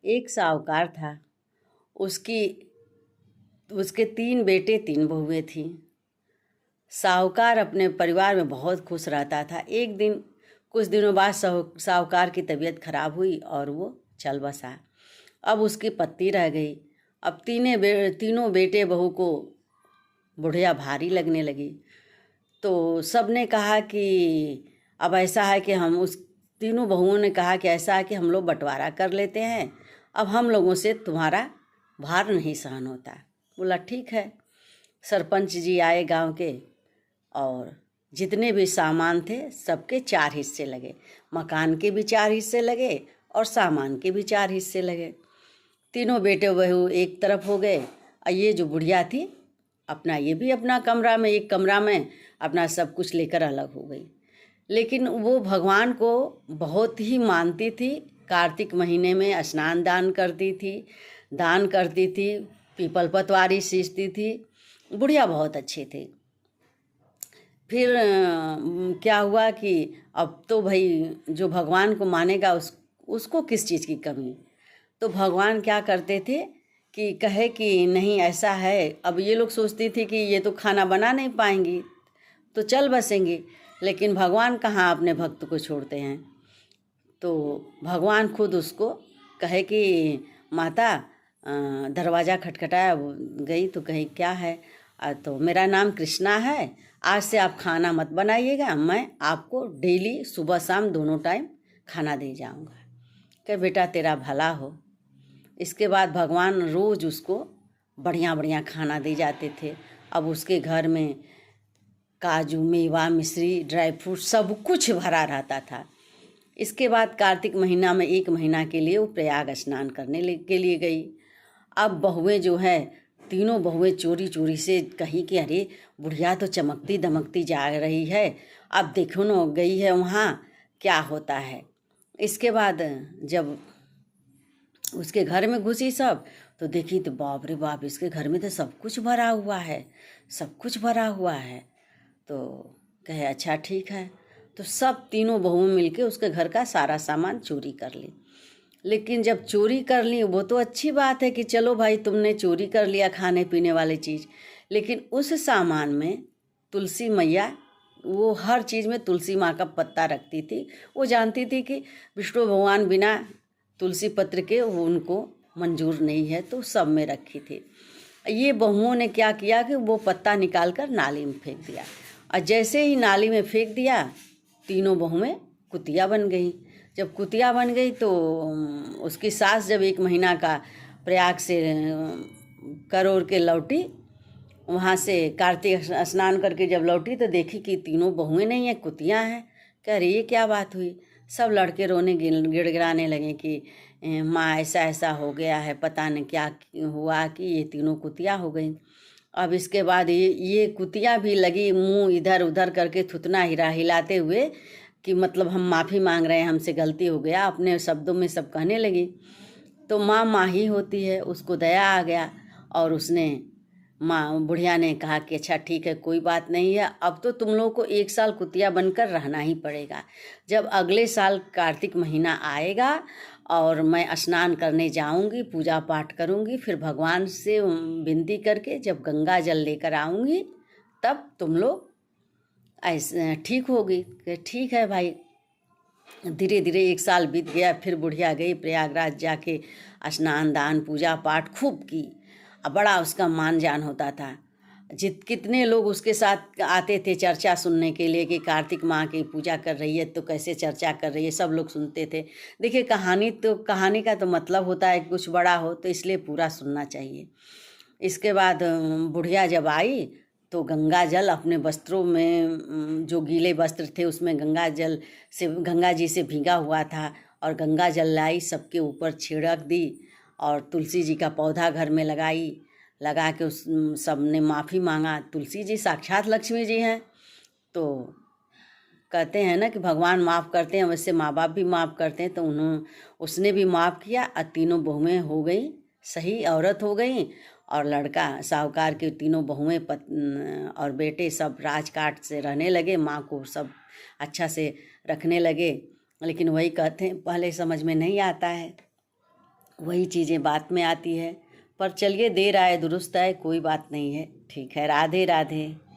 एक साहूकार था। उसकी उसके 3 बेटे 3 बहुएं थीं। साहूकार अपने परिवार में बहुत खुश रहता था। एक दिन कुछ दिनों बाद साहूकार की तबीयत खराब हुई और वो चल बसा। अब उसकी पत्नी रह गई। अब तीनों बेटे बहू को बुढ़िया भारी लगने लगी। तो सब ने कहा कि अब ऐसा है कि हम उस तीनों बहुओं ने कहा कि ऐसा है कि हम लोग बंटवारा कर लेते हैं, अब हम लोगों से तुम्हारा भार नहीं सहन होता। बोला ठीक है। सरपंच जी आए गांव के और जितने भी सामान थे सबके 4 हिस्से लगे। मकान के भी 4 हिस्से लगे और सामान के भी 4 हिस्से लगे। तीनों बेटे बहू एक तरफ हो गए और ये जो बुढ़िया थी अपना ये भी अपना कमरा में एक कमरा में अपना सब कुछ लेकर अलग हो गई। लेकिन वो भगवान को बहुत ही मानती थी। कार्तिक महीने में स्नान दान करती थी, पीपल पतवारी सींचती थी। बुढ़िया बहुत अच्छी थी। फिर क्या हुआ कि अब तो भाई जो भगवान को मानेगा उसको किस चीज़ की कमी। तो भगवान क्या करते थे कि कहे कि नहीं ऐसा है। अब ये लोग सोचती थी कि ये तो खाना बना नहीं पाएंगी तो चल बसेंगी, लेकिन भगवान कहाँ अपने भक्त को छोड़ते हैं। तो भगवान खुद उसको कहे कि माता दरवाज़ा खटखटाया। गई तो कही क्या है। तो मेरा नाम कृष्णा है, आज से आप खाना मत बनाइएगा, मैं आपको डेली सुबह शाम दोनों टाइम खाना दे जाऊंगा। कहे बेटा तेरा भला हो। इसके बाद भगवान रोज़ उसको बढ़िया बढ़िया खाना दे जाते थे। अब उसके घर में काजू मेवा मिश्री ड्राई फ्रूट सब कुछ भरा रहता था। इसके बाद कार्तिक महीना में 1 महीना के लिए वो प्रयाग स्नान करने के लिए गई। अब बहुएं जो है तीनों बहुएं चोरी चोरी से कही कि अरे बुढ़िया तो चमकती दमकती जा रही है, अब देखो न गई है वहाँ क्या होता है। इसके बाद जब उसके घर में घुसी सब तो देखी तो बाप रे बाप, इसके घर में तो सब कुछ भरा हुआ है, सब कुछ भरा हुआ है। तो कहे अच्छा ठीक है। तो सब तीनों बहुओं मिलके उसके घर का सारा सामान चोरी कर ली। लेकिन जब चोरी कर ली वो तो अच्छी बात है कि चलो भाई तुमने चोरी कर लिया खाने पीने वाली चीज़, लेकिन उस सामान में तुलसी मैया वो हर चीज़ में तुलसी माँ का पत्ता रखती थी। वो जानती थी कि विष्णु भगवान बिना तुलसी पत्र के वो उनको मंजूर नहीं है, तो सब में रखी थी। ये बहुओं ने क्या किया कि वो पत्ता निकाल कर नाली में फेंक दिया और जैसे ही नाली में फेंक दिया तीनों बहुएं कुतिया बन गई। जब कुतिया बन गई तो उसकी सास जब 1 महीना का प्रयाग से कर के लौटी, वहाँ से कार्तिक स्नान करके जब लौटी तो देखी कि तीनों बहुएं नहीं हैं, कुतियाँ हैं। कह रही ये क्या बात हुई। सब लड़के रोने गिड़गिड़ाने लगे कि माँ ऐसा ऐसा हो गया है, पता नहीं क्या हुआ कि ये तीनों कुतिया हो गई। अब इसके बाद ये कुतिया भी लगी मुंह इधर उधर करके थुतना हिलाते हुए कि मतलब हम माफ़ी मांग रहे हैं, हमसे गलती हो गया, अपने शब्दों में सब कहने लगी। तो माँ ही होती है, उसको दया आ गया और उसने माँ बुढ़िया ने कहा कि अच्छा ठीक है कोई बात नहीं है, अब तो तुम लोगों को 1 साल कुतिया बनकर रहना ही पड़ेगा। जब अगले साल कार्तिक महीना आएगा और मैं स्नान करने जाऊंगी, पूजा पाठ करूंगी, फिर भगवान से विनती करके जब गंगा जल लेकर आऊंगी तब तुम लोग ऐसे ठीक होगी। ठीक है भाई। धीरे धीरे 1 साल बीत गया। फिर बुढ़िया गई प्रयागराज, जाके स्नान दान पूजा पाठ खूब की। अब बड़ा उसका मान जान होता था। कितने लोग उसके साथ आते थे चर्चा सुनने के लिए कि कार्तिक माँ की पूजा कर रही है तो कैसे चर्चा कर रही है, सब लोग सुनते थे। देखिए कहानी का तो मतलब होता है कुछ बड़ा हो तो इसलिए पूरा सुनना चाहिए। इसके बाद बुढ़िया जब आई तो गंगा जल अपने वस्त्रों में जो गीले वस्त्र थे उसमें गंगा जी से भीगा हुआ था और गंगा जल लाई, सबके ऊपर छिड़क दी और तुलसी जी का पौधा घर में लगा के उस सब ने माफ़ी मांगा। तुलसी जी साक्षात लक्ष्मी जी हैं। तो कहते हैं ना कि भगवान माफ़ करते हैं, वैसे माँ बाप भी माफ़ करते हैं। तो उसने भी माफ़ किया और तीनों बहुएं हो गई, सही औरत हो गई। और लड़का साहूकार के तीनों बहुएं और बेटे सब राजकाट से रहने लगे, माँ को सब अच्छा से रखने लगे। लेकिन वही कहते हैं पहले समझ में नहीं आता है। वही चीज़ें बात में आती है। पर चलिए, देर आए दुरुस्त आए, कोई बात नहीं है। ठीक है, राधे राधे।